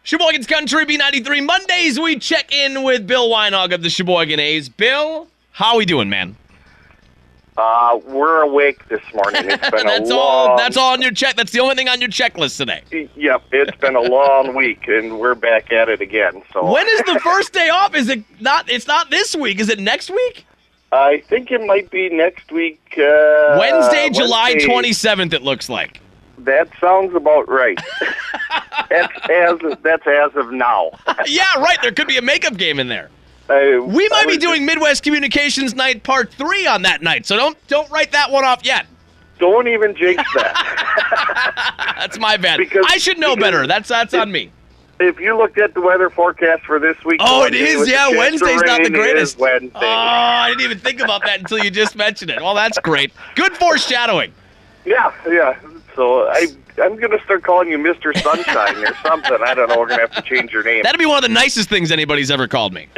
Sheboygan's Country, B93. Mondays, we check in with Bill Weinhog of the Sheboygan A's. Bill, how are we doing, man? We're awake this morning. It's been that's all on your check. That's the only thing on your checklist today. Yep, it's been a long week, and we're back at it again. So when is the first day off? Is it not? It's not this week. Is it next week? I think it might be next week. Wednesday, July 27th, it looks like. That sounds about right. That's as of now. Yeah, right. There could be a makeup game in there. We might be doing Midwest Communications Night Part 3 on that night, so don't write that one off yet. Don't even jinx that. That's my bad. I should know better. That's on me. If you looked at the weather forecast for this week... Oh, it is, yeah. Wednesday's not the greatest. Wednesday. Oh, I didn't even think about that until you just mentioned it. Well, that's great. Good foreshadowing. Yeah. So I'm going to start calling you Mr. Sunshine or something. I don't know. We're going to have to change your name. That'd be one of the nicest things anybody's ever called me.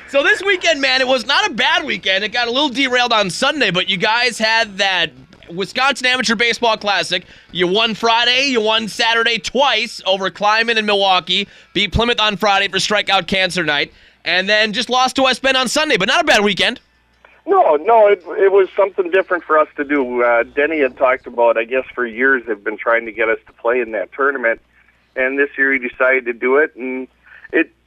So this weekend, man, it was not a bad weekend. It got a little derailed on Sunday, but you guys had that Wisconsin Amateur Baseball Classic. You won Friday, you won Saturday twice over Kleiman and Milwaukee. Beat Plymouth on Friday for Strikeout Cancer Night. And then just lost to West Bend on Sunday, but not a bad weekend. No, it was something different for us to do. Denny had talked about, I guess for years, they've been trying to get us to play in that tournament. And this year he decided to do it, and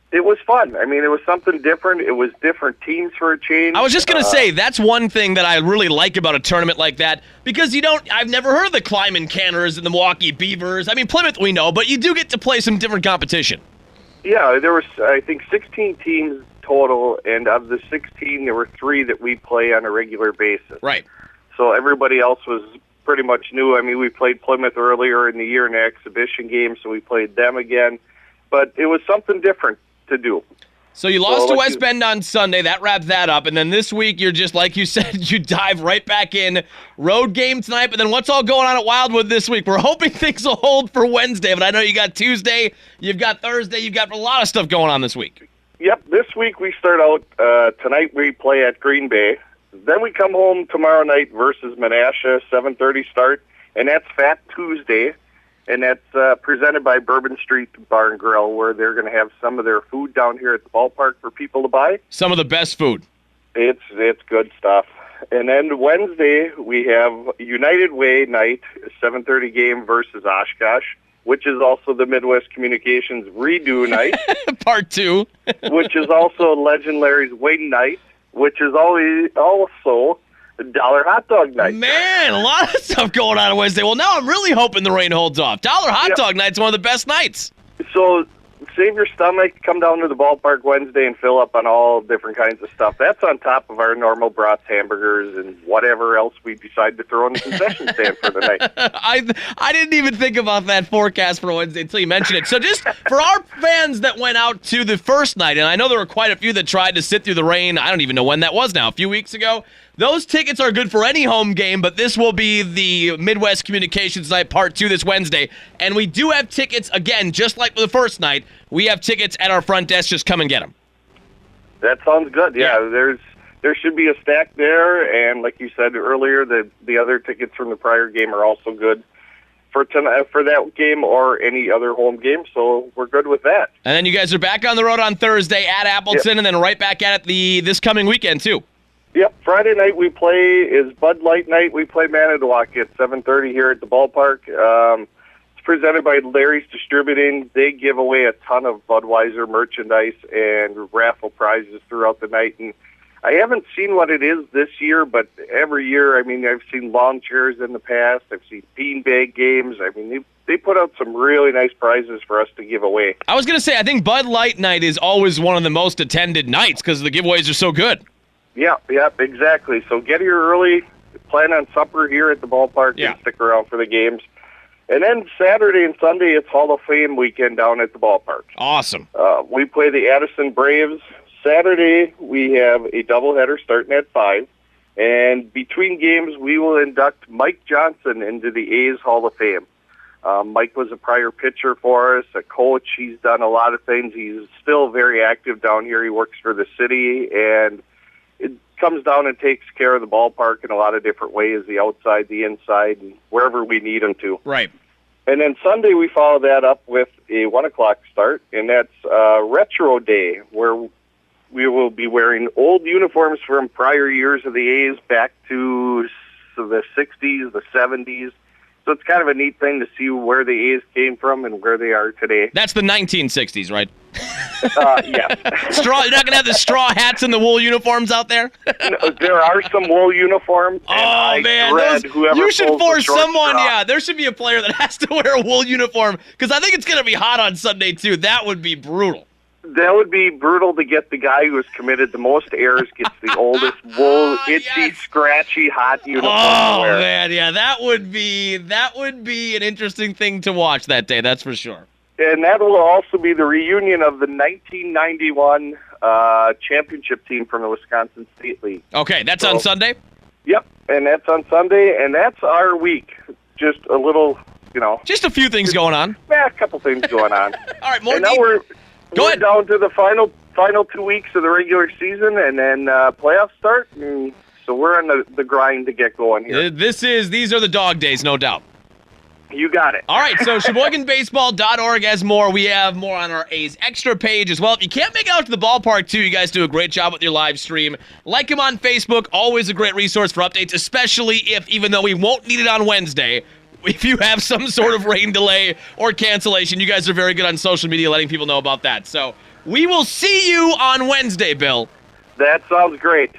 it was fun. I mean, it was something different. It was different teams for a change. I was just going to say, that's one thing that I really like about a tournament like that, because I've never heard of the Kleiman Canners and the Milwaukee Beavers. I mean, Plymouth we know, but you do get to play some different competition. Yeah, there was, I think, 16 teams total, and of the 16, there were 3 that we play on a regular basis. Right. So everybody else was pretty much new. I mean, we played Plymouth earlier in the year in an exhibition game, so we played them again. But it was something different to do. So you lost to West Bend on Sunday. That wrapped that up. And then this week, you're just, like you said, you dive right back in. Road game tonight. But then what's all going on at Wildwood this week? We're hoping things will hold for Wednesday. But I know you got Tuesday, you've got Thursday, you've got a lot of stuff going on this week. Yep, this week we start out, tonight we play at Green Bay. Then we come home tomorrow night versus Menasha, 7:30 start. And that's Fat Tuesday. And that's presented by Bourbon Street Bar and Grill, where they're going to have some of their food down here at the ballpark for people to buy. Some of the best food. It's good stuff. And then Wednesday, we have United Way night, 7:30 game versus Oshkosh, which is also the Midwest Communications redo night. Part 2. Which is also Legend Larry's wing night, which is also Dollar Hot Dog Night. Man, a lot of stuff going on Wednesday. Well, now I'm really hoping the rain holds off. Dollar Hot Dog Night's one of the best nights. So save your stomach, come down to the ballpark Wednesday and fill up on all different kinds of stuff. That's on top of our normal brats, hamburgers, and whatever else we decide to throw in the concession stand for the night. I didn't even think about that forecast for Wednesday until you mentioned it. So just for our fans that went out to the first night, and I know there were quite a few that tried to sit through the rain. I don't even know when that was now, a few weeks ago. Those tickets are good for any home game, but this will be the Midwest Communications Night Part 2 this Wednesday. And we do have tickets, again, just like the first night. We have tickets at our front desk. Just come and get them. That sounds good. Yeah. There should be a stack there, and like you said earlier, the other tickets from the prior game are also good for that game or any other home game, so we're good with that. And then you guys are back on the road on Thursday at Appleton, and then right back at it this coming weekend, too. Yep, Friday night we play is Bud Light night. We play Manitowoc at 7:30 here at the ballpark. It's presented by Larry's Distributing. They give away a ton of Budweiser merchandise and raffle prizes throughout the night. And I haven't seen what it is this year, but every year, I mean, I've seen lawn chairs in the past. I've seen beanbag games. I mean, they put out some really nice prizes for us to give away. I was going to say, I think Bud Light night is always one of the most attended nights because the giveaways are so good. Yeah, exactly. So get here early, plan on supper here at the ballpark, and stick around for the games. And then Saturday and Sunday, it's Hall of Fame weekend down at the ballpark. Awesome. We play the Addison Braves. Saturday, we have a doubleheader starting at 5. And between games, we will induct Mike Johnson into the A's Hall of Fame. Mike was a prior pitcher for us, a coach. He's done a lot of things. He's still very active down here. He works for the city, and it comes down and takes care of the ballpark in a lot of different ways, the outside, the inside, and wherever we need him to. Right. And then Sunday we follow that up with a 1 o'clock start, and that's Retro Day, where we will be wearing old uniforms from prior years of the A's back to the 60s, the 70s. So it's kind of a neat thing to see where the A's came from and where they are today. That's the 1960s, right? Yes. Straw. You're not going to have the straw hats and the wool uniforms out there? No, there are some wool uniforms. Oh, man. You should force someone. Yeah, there should be a player that has to wear a wool uniform because I think it's going to be hot on Sunday, too. That would be brutal. That would be brutal to get the guy who has committed the most errors, gets the oldest wool, itchy, scratchy, hot uniform to wear. Oh, man, yeah, that would be an interesting thing to watch that day, that's for sure. And that will also be the reunion of the 1991 championship team from the Wisconsin State League. Okay, that's on Sunday? Yep, and that's on Sunday, and that's our week. Just a little, Just a few things going on. Yeah, a couple things going on. All right, more and now we're down to the final 2 weeks of the regular season, and then playoffs start. And so we're on the grind to get going here. These are the dog days, no doubt. You got it. All right, so SheboyganBaseball.org has more. We have more on our A's Extra page as well. If you can't make it out to the ballpark, too, you guys do a great job with your live stream. Like them on Facebook. Always a great resource for updates, especially if, even though we won't need it on Wednesday, if you have some sort of rain delay or cancellation, you guys are very good on social media letting people know about that. So we will see you on Wednesday, Bill. That sounds great.